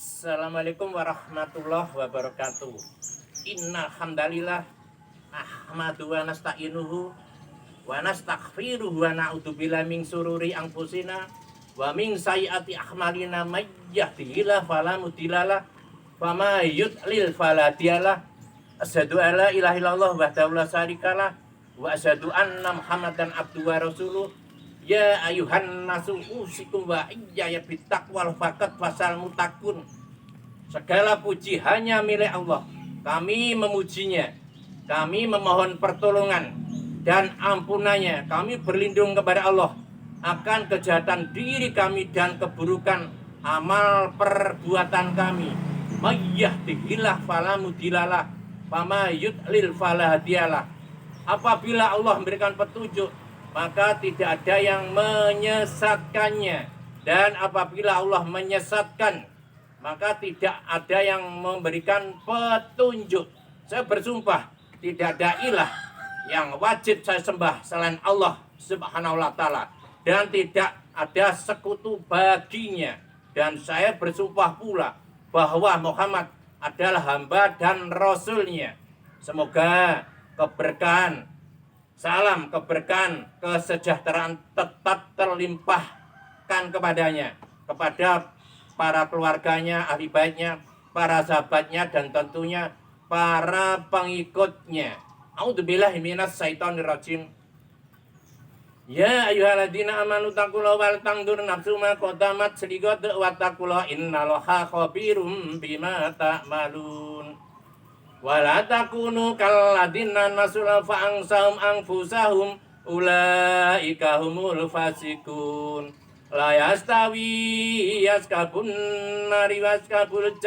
Assalamualaikum warahmatullahi wabarakatuh. Innal hamdalillah ahmadu wa nasta'inuhu wa nastaghfiruhu wa na'udzubillahi min sururi anfusina wa min sayyiati a'malina may yahdihillahu fala mudhillalah wa may yudlil fala hadiyalah. Asyhadu an la ilaha illallah wahdahu la syarikalah wa asyhadu anna Muhammadan abduhu wa rasuluh. Ya ayuhan nasu usikum wa iyaya bittaqwal faqat fasal mutakun. Segala puji hanya milik Allah. Kami memujinya. Kami memohon pertolongan dan ampunannya. Kami berlindung kepada Allah akan kejahatan diri kami dan keburukan amal perbuatan kami. Mayyahdihillah fala mudhillalah wa may yudlil fala hadiyalah. Apabila Allah memberikan petunjuk, maka tidak ada yang menyesatkannya, dan apabila Allah menyesatkan, maka tidak ada yang memberikan petunjuk. Saya bersumpah tidak ada ilah yang wajib saya sembah selain Allah Subhanahu wa taala, dan tidak ada sekutu baginya. Dan saya bersumpah pula bahwa Muhammad adalah hamba dan rasulnya. Semoga keberkahan, salam keberkahan, kesejahteraan tetap terlimpahkan kepadanya, kepada para keluarganya, ahli baitnya, para sahabatnya, dan tentunya para pengikutnya. A'udzubillahi minas syaitonir rajim. Ya ayyuhalladzina amanu taqullaha wal tanzur nafsum ma qaddamat lighad wa taqullaha innallaha khabirum bima ta'malun. Wala takunu kalladzina nasula fa'angsahum anfusahum ulaika humul fasikun. La yastawi askabun nari waskabul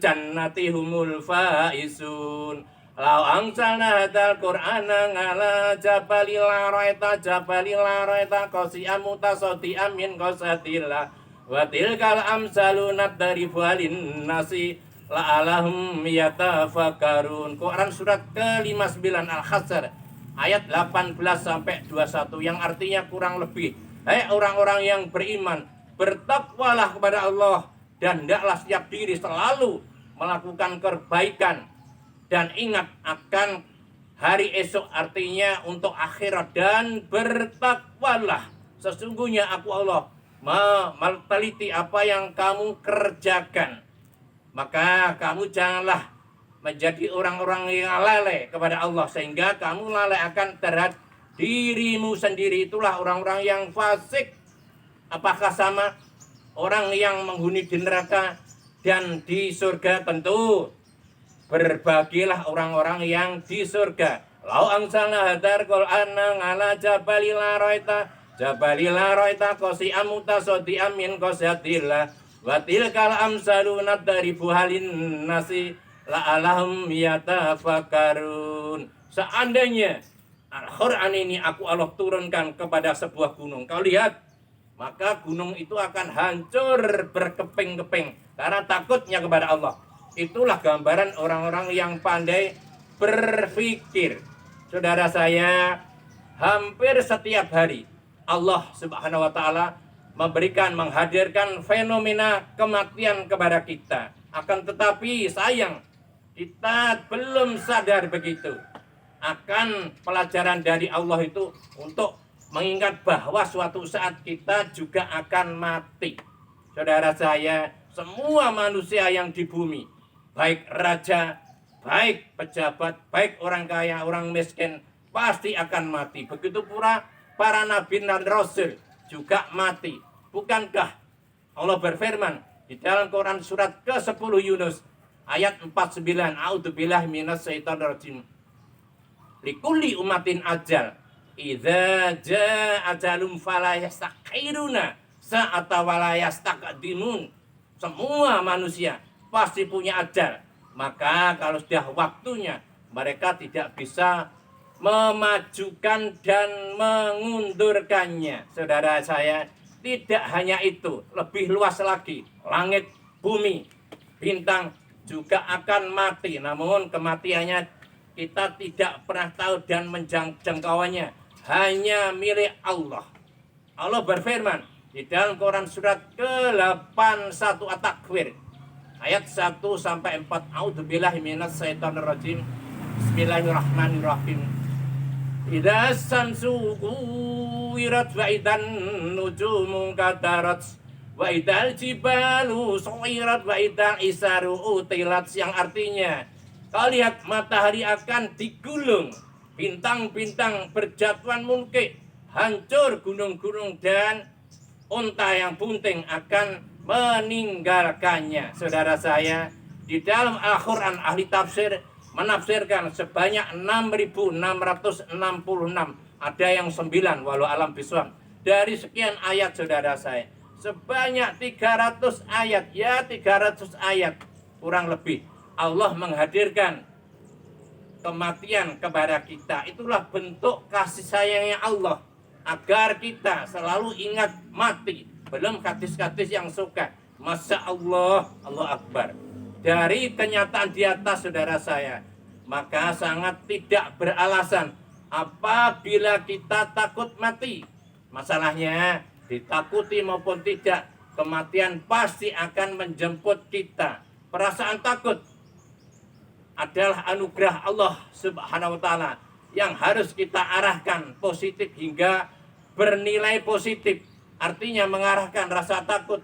jannati humul faisun. Lau angsalna hadal qur'ana ngala jabalil raita qasi'am mutasadi'am min qasatillah wa tilkal amsalu nadribu alin nasi la'alahum yatafakkarun. Quran surat ke-59 Al-Hasr ayat 18 sampai 21, yang artinya kurang lebih, hai orang-orang yang beriman, bertakwalah kepada Allah dan hendaklah setiap diri selalu melakukan kebaikan dan ingat akan hari esok, artinya untuk akhirat, dan bertakwalah, sesungguhnya aku Allah meneliti apa yang kamu kerjakan. Maka kamu janganlah menjadi orang-orang yang lalai kepada Allah, sehingga kamu lalai akan terhadap dirimu sendiri. Itulah orang-orang yang fasik. Apakah sama orang yang menghuni di neraka dan di surga? Tentu berbagilah orang-orang yang di surga. Lau angsalna hadar qur'ana ngala jabalila raita qasi'am mutasadi'am min qasatillah wa tilkal amsalu nadribu halin nasi la'alahum yatafakkarun. Seandainya Al-Quran ini aku Allah turunkan kepada sebuah gunung, kau lihat, maka gunung itu akan hancur berkeping-keping karena takutnya kepada Allah. Itulah gambaran orang-orang yang pandai berpikir. Saudara saya, hampir setiap hari Allah Subhanahu wa taala menghadirkan fenomena kematian kepada kita. Akan tetapi sayang, kita belum sadar begitu akan pelajaran dari Allah itu untuk mengingat bahwa suatu saat kita juga akan mati. Saudara saya, semua manusia yang di bumi, baik raja, baik pejabat, baik orang kaya, orang miskin, pasti akan mati. Begitu pula para nabi dan rasul juga mati. Bukankah Allah berfirman di dalam Quran surat ke-10 Yunus ayat 49, A'udzubillahi minasyaitonir rajim. Likulli umatin ajal, idza jaa ajalum fala yastakhiruna sa'ata wala yastaqdimun. Semua manusia pasti punya ajal, maka kalau sudah waktunya, mereka tidak bisa memajukan dan mengundurkannya. Saudara saya, tidak hanya itu, lebih luas lagi, langit, bumi, bintang juga akan mati. Namun kematiannya kita tidak pernah tahu dan menjangkauannya hanya milik Allah. Allah berfirman di dalam Quran surat ke-81 At-Takwir ayat 1 sampai 4. A'udzubillahi minasyaitonirrajim. Bismillahirrahmanirrahim. Idza samsu kuwirat wa idan nujumu kadarat wa idal jibalu suirat wa idal isaru utilat, yang artinya kau lihat matahari akan digulung, bintang-bintang berjatuhan mungkik, hancur gunung-gunung, dan unta yang bunting akan meninggalkannya. Saudara saya, di dalam Al-Quran ahli tafsir menafsirkan sebanyak 6.666. Ada yang 9, walau alam biswab. Dari sekian ayat saudara saya, sebanyak 300 ayat, ya 300 ayat kurang lebih, Allah menghadirkan kematian kepada kita. Itulah bentuk kasih sayangnya Allah, agar kita selalu ingat mati. Belum hadis-hadis yang suka, Masya Allah, Allah Akbar. Dari kenyataan di atas saudara saya, maka sangat tidak beralasan apabila kita takut mati. Masalahnya, ditakuti maupun tidak, kematian pasti akan menjemput kita. Perasaan takut adalah anugerah Allah Subhanahu wa Ta'ala yang harus kita arahkan positif hingga bernilai positif. Artinya mengarahkan rasa takut,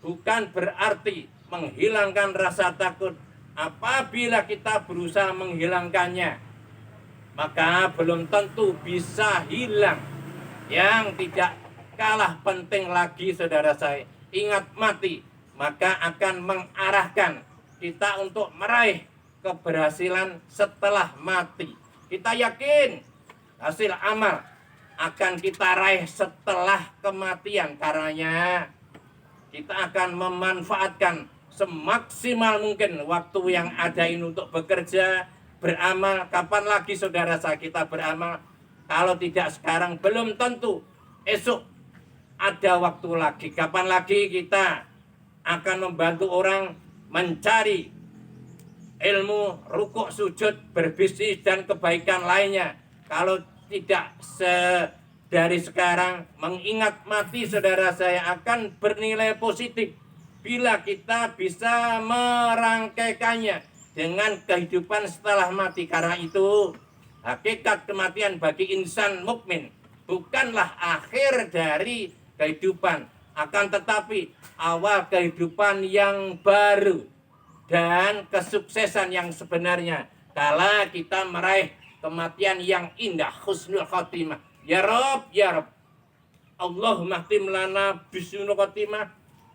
bukan berarti menghilangkan rasa takut. Apabila kita berusaha menghilangkannya, maka belum tentu bisa hilang. Yang tidak kalah penting lagi saudara saya, ingat mati, maka akan mengarahkan kita untuk meraih keberhasilan setelah mati. Kita yakin hasil amal akan kita raih setelah kematian. Karenanya kita akan memanfaatkan semaksimal mungkin waktu yang ada ini untuk bekerja, beramal. Kapan lagi saudara saya kita beramal? Kalau tidak sekarang, belum tentu esok ada waktu lagi. Kapan lagi kita akan membantu orang mencari ilmu, rukuk, sujud, berbisnis, dan kebaikan lainnya. Kalau tidak dari sekarang mengingat mati, saudara saya, akan bernilai positif bila kita bisa merangkaikannya dengan kehidupan setelah mati. Karena itu hakikat kematian bagi insan mukmin bukanlah akhir dari kehidupan, akan tetapi awal kehidupan yang baru dan kesuksesan yang sebenarnya kala kita meraih kematian yang indah, husnul khotimah. Ya Rob, ya Rob, Allahumma khtim lana bisul khotimah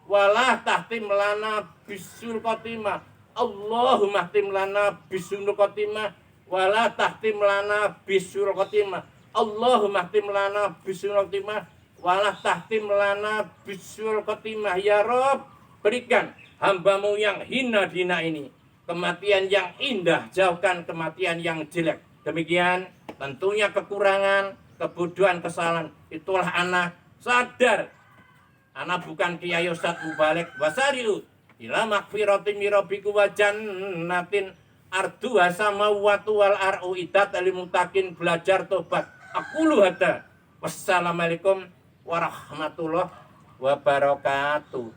walah tahtim lana bisul khotimah. Allahumma khtim lana bisul khotimah walah tahtim lana bisul khotimah. Allahumma khtim lana bisul khotimah walah tahtim lana bisul khotimah. Ya Rob, berikan hambamu yang hina dina ini kematian yang indah, jauhkan kematian yang jelek. Demikian tentunya kekurangan, kebodohan, kesalahan. Itulah anak sadar, anak bukan Kiai Ustadz Mubalik. Wasari'u ila makfiratin mirabiku wa jannatin arduha samawatu wal ar'u idat alimutakin. Belajar tobat. Aqulu hadza. Wassalamualaikum warahmatullahi wabarakatuh.